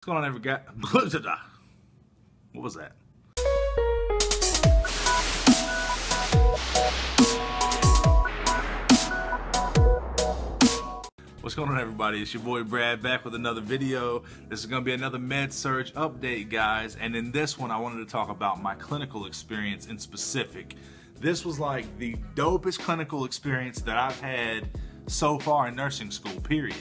What's going on, everybody? What was that? What's going on, everybody? It's your boy Brad back with another video. This is going to be another Med-Surg update, guys. And in this one, I wanted to talk about my clinical experience in specific. This was like the dopest clinical experience that I've had so far in nursing school, period.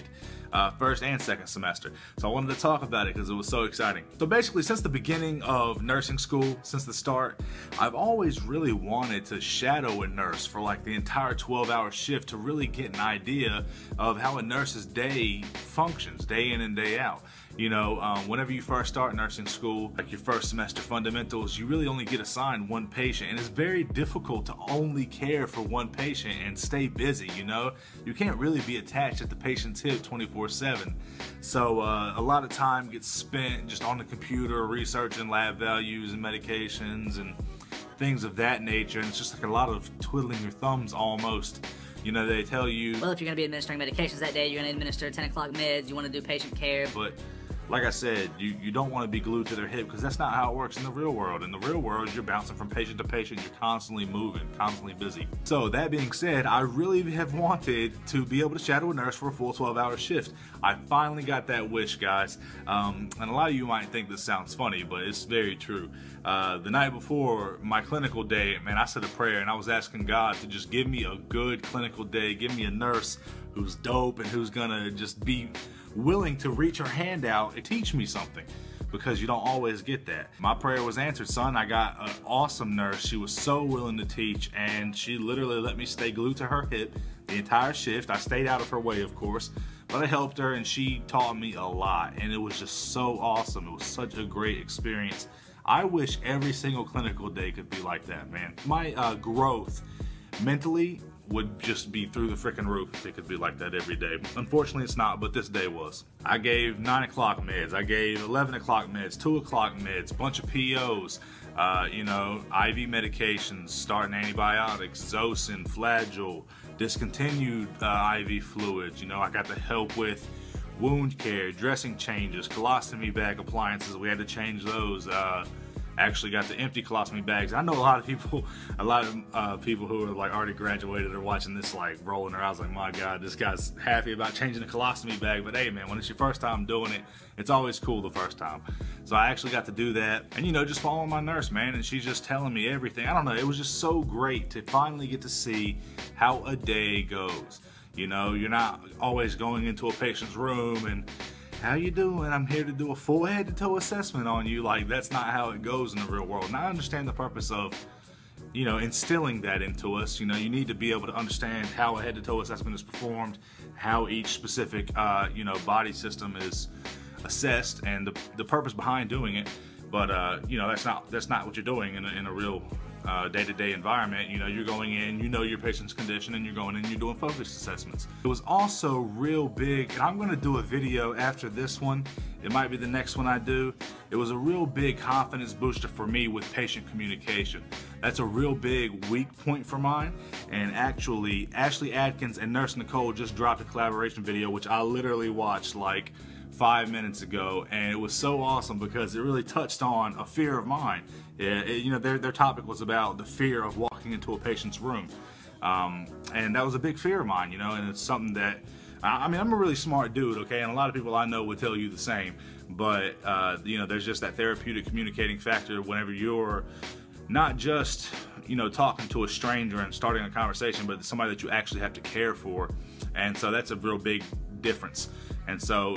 First and second semester. So I wanted to talk about it because it was so exciting. So basically, since the beginning of nursing school, since the start, I've always really wanted to shadow a nurse for like the entire 12-hour shift to really get an idea of how a nurse's day functions, day in and day out. You know, whenever you first start nursing school, like your first semester fundamentals, you really only get assigned one patient, and it's very difficult to only care for one patient and stay busy, you know? You can't really be attached at the patient's hip 24/7. So a lot of time gets spent just on the computer researching lab values and medications and things of that nature, and it's just like a lot of twiddling your thumbs almost. You know, they tell you, well, if you're going to be administering medications that day, you're going to administer 10 o'clock meds, you want to do patient care. But like I said, you don't want to be glued to their hip, because that's not how it works in the real world. In the real world, you're bouncing from patient to patient, you're constantly moving, constantly busy. So that being said, I really have wanted to be able to shadow a nurse for a full 12-hour shift. I finally got that wish, guys. And a lot of you might think this sounds funny, but it's very true. The night before my clinical day, man, I said a prayer and I was asking God to just give me a good clinical day, give me a nurse who's dope and who's gonna just be willing to reach her hand out and teach me something, because you don't always get that. My prayer was answered, son. I got an awesome nurse. She was so willing to teach, and she literally let me stay glued to her hip the entire shift. I stayed out of her way, of course, but I helped her, and she taught me a lot, and it was just so awesome. It was such a great experience. I wish every single clinical day could be like that, man. My growth mentally would just be through the freaking roof if it could be like that every day. Unfortunately, it's not, but this day was. I gave 9 o'clock meds, I gave 11 o'clock meds, 2 o'clock meds, bunch of POs, you know, IV medications, starting antibiotics, Zosyn, Flagyl, discontinued IV fluids. You know, I got to help with wound care, dressing changes, colostomy bag appliances. We had to change those. Actually got the empty colostomy bags. I know a lot of people who are like already graduated are watching this like rolling their eyes like, my God, this guy's happy about changing the colostomy bag. But hey, man, when it's your first time doing it, it's always cool the first time. So I actually got to do that, and you know, just following my nurse, man, and she's just telling me everything. I don't know, it was just so great to finally get to see how a day goes. You know, you're not always going into a patient's room and, how you doing? I'm here to do a full head-to-toe assessment on you. Like, that's not how it goes in the real world. And I understand the purpose of, you know, instilling that into us. You know, you need to be able to understand how a head-to-toe assessment is performed, how each specific, you know, body system is assessed, and the purpose behind doing it. But, you know, that's not what you're doing in a real day-to-day environment. You know, you're going in, you know your patient's condition, and you're going in, you're doing focus assessments. It was also real big, and I'm going to do a video after this one. It might be the next one I do. It was a real big confidence booster for me with patient communication. That's a real big weak point for mine. And actually, Ashley Atkins and Nurse Nicole just dropped a collaboration video, which I literally watched like 5 minutes ago, and it was so awesome because it really touched on a fear of mine. You know, their topic was about the fear of walking into a patient's room, and that was a big fear of mine, you know, and it's something that, I mean, I'm a really smart dude, okay, and a lot of people I know would tell you the same, but you know, there's just that therapeutic communicating factor whenever you're not just, you know, talking to a stranger and starting a conversation, but somebody that you actually have to care for. And so that's a real big difference. And so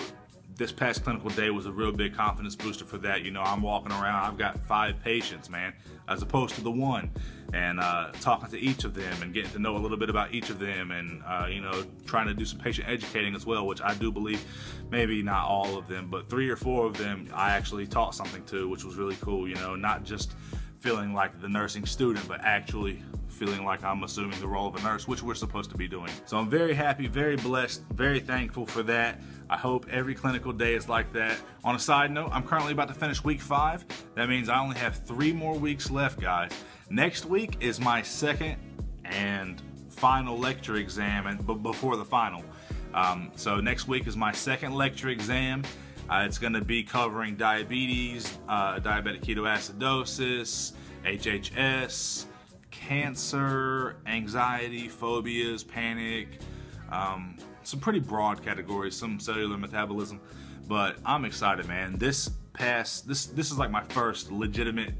this past clinical day was a real big confidence booster for that. You know, I'm walking around, I've got 5 patients, man, as opposed to the one, and talking to each of them and getting to know a little bit about each of them, and you know, trying to do some patient educating as well, which I do believe, maybe not all of them, but 3 or 4 of them I actually taught something to, which was really cool. You know, not just feeling like the nursing student, but actually feeling like I'm assuming the role of a nurse, which we're supposed to be doing. So I'm very happy, very blessed, very thankful for that. I hope every clinical day is like that. On a side note, I'm currently about to finish week 5. That means I only have 3 more weeks left, guys. Next week is my second and final lecture exam, and before the final. So next week is my second lecture exam. It's going to be covering diabetes, diabetic ketoacidosis, HHS, cancer, anxiety, phobias, panic, some pretty broad categories, some cellular metabolism. But I'm excited, man. This is like my first legitimate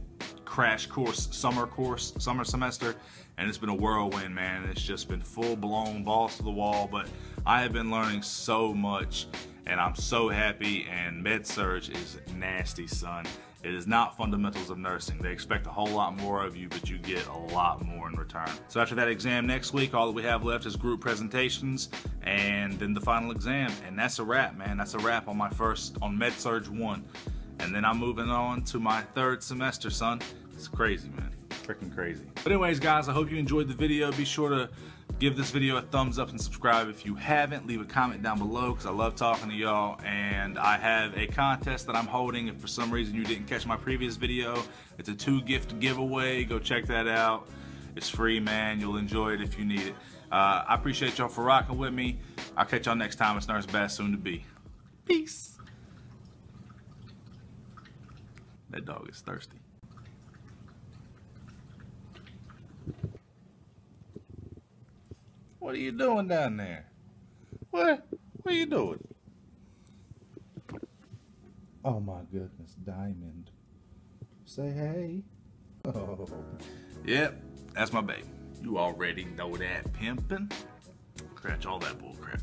crash course, summer semester, and it's been a whirlwind, man. It's just been full-blown balls to the wall, but I have been learning so much, and I'm so happy. And Med-Surg is nasty, son. It is not fundamentals of nursing. They expect a whole lot more of you, but you get a lot more in return. So after that exam next week, all that we have left is group presentations and then the final exam. And that's a wrap, man. That's a wrap on on Med-Surg 1. And then I'm moving on to my 3rd semester, son. It's crazy, man. Freaking crazy. But anyways, guys, I hope you enjoyed the video. Be sure to give this video a thumbs up and subscribe if you haven't. Leave a comment down below because I love talking to y'all. And I have a contest that I'm holding. If for some reason you didn't catch my previous video, it's a 2-gift giveaway. Go check that out. It's free, man. You'll enjoy it if you need it. I appreciate y'all for rocking with me. I'll catch y'all next time. It's Nurse Bass, soon to be. Peace. That dog is thirsty. What are you doing down there? What are you doing? Oh my goodness, Diamond. Say hey. Oh. Yep, that's my baby. You already know that, pimpin'. Scratch all that bull crap.